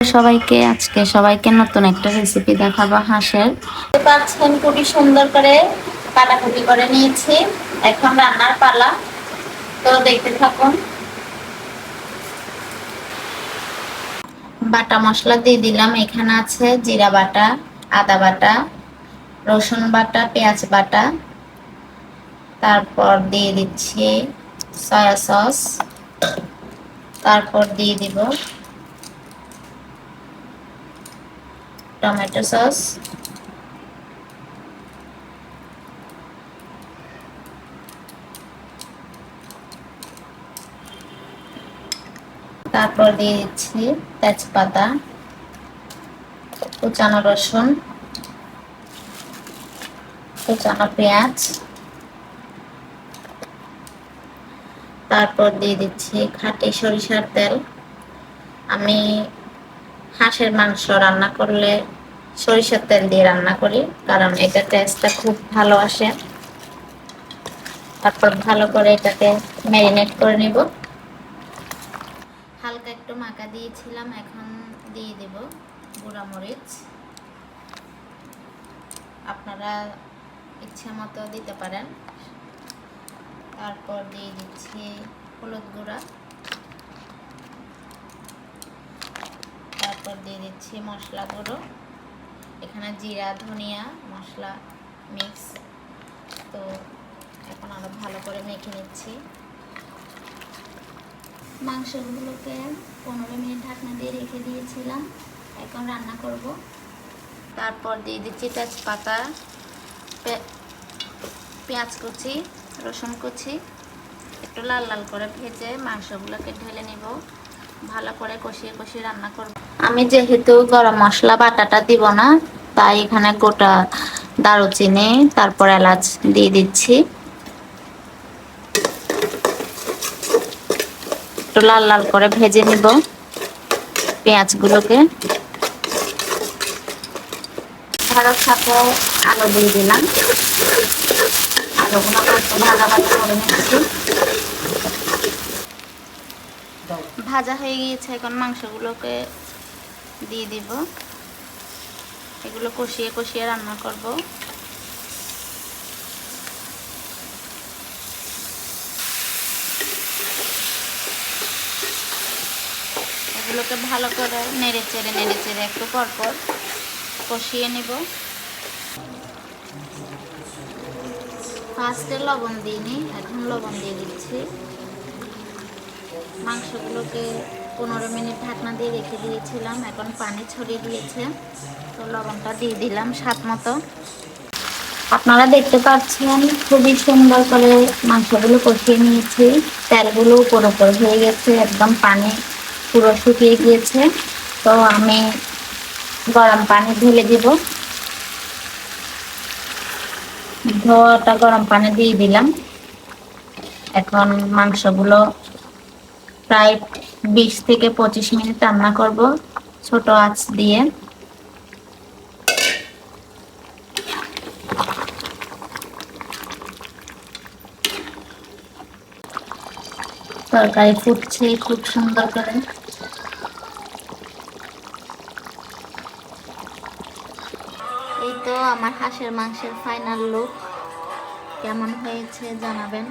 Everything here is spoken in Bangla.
সবাইকে নতুন একটা রেসিপি দেখাবো হাঁসের। দেখতে পাচ্ছেন খুবই সুন্দর করে কাটাকুটি করে নিয়েছি। এখন রান্নার পালা, তো দেখতে থাকুন। বাটা মশলা দিয়ে দিলাম। এখানে আছে জিরা বাটা, আদা বাটা, রসুন বাটা, পেঁয়াজ বাটা, তারপর দিয়ে দিচ্ছি সয়া সস, তারপর দিয়ে দিব টমেটো সস, তারপর দিয়ে দিচ্ছি তেজপাতা, কুচানো রসুন, কুচানো পেঁয়াজ, তারপর দিয়ে দিচ্ছি খাঁটি সরিষার তেল। আমি হাঁসের মাংস রান্না করলে সরিষার তেল দিয়ে রান্না করি, কারণ এটা টেস্টটা খুব ভালো আসে। তারপর ভালো করে এটাকে ম্যারিনেট করে নিব। হালকা একটু মাখা দিয়েছিলাম, এখন দিয়ে দেব গুঁড়া মরিচ। আপনারা ইচ্ছা মতো দিতে পারেন। তারপর দিয়ে দিচ্ছি হলুদ গুঁড়া, তারপর দিয়ে দিচ্ছি মশলা গুঁড়ো। এখানে জিরা ধনিয়া মশলা মিক্স। তো এখন আরো ভালো করে মেখে নিচ্ছি। মাংসগুলোকে 15 মিনিট ঢাকনা দিয়ে রেখে দিয়েছিলাম, এখন রান্না করব। তারপর দিয়ে দিচ্ছি তেজপাতা, পেঁয়াজ কুচি, রসুন কুচি। একটু লাল লাল করে ভেজে মাংসগুলোকে ঢেলে নিব। ভালো করে কষিয়ে কষিয়ে রান্না করব। আমি যেহেতু গরম মশলা বাটাটা দিব না, তাই এখানে গোটা দারুচিনি তারপর এলাচ দিয়ে দিচ্ছি। একটু লাল লাল করে ভেজে নিব পেঁয়াজগুলোকে। ভালোর সাথে আলু দিয়ে দিলাম। আলুগুলো একটু ভাজা ভাজা করে নিচ্ছি। ভাজা হয়ে গিয়েছে, এখন মাংসগুলোকে দিয়ে দিব। এগুলো কষিয়ে কষিয়ে রান্না করব। এগুলোকে ভালো করে নেড়ে চেড়ে একটু পরপর কষিয়ে নিব। ফার্স্টে লবণ দিইনি, এখন লবণ দিয়ে দিচ্ছি। মাংসগুলোকে 15 মিনিট ঢাকনা দিয়ে রেখে দিয়েছিলাম, এখন পানি ছড়িয়ে দিয়েছে, তো লবণটা দিয়ে দিলাম স্বাদ মতো। আপনারা দেখতে পাচ্ছেন খুবই সুন্দর করে মাংসগুলো কষিয়ে নিয়েছি। তেলগুলো উপর উপর হয়ে গেছে, একদম পানি পুরো শুকিয়ে গিয়েছে। তো আমি গরম পানি ঢেলে দিব। ধোয়াটা গরম পানি দিয়ে দিলাম। এখন মাংসগুলো প্রায় 20 থেকে 25 মিনিট রান্না করব ছোট আঁচ দিয়ে। তরকারি ফুটছে খুব সুন্দর করে। এই তো আমার হাঁসের মাংসের ফাইনাল লুক। কেমন হয়েছে জানাবেন।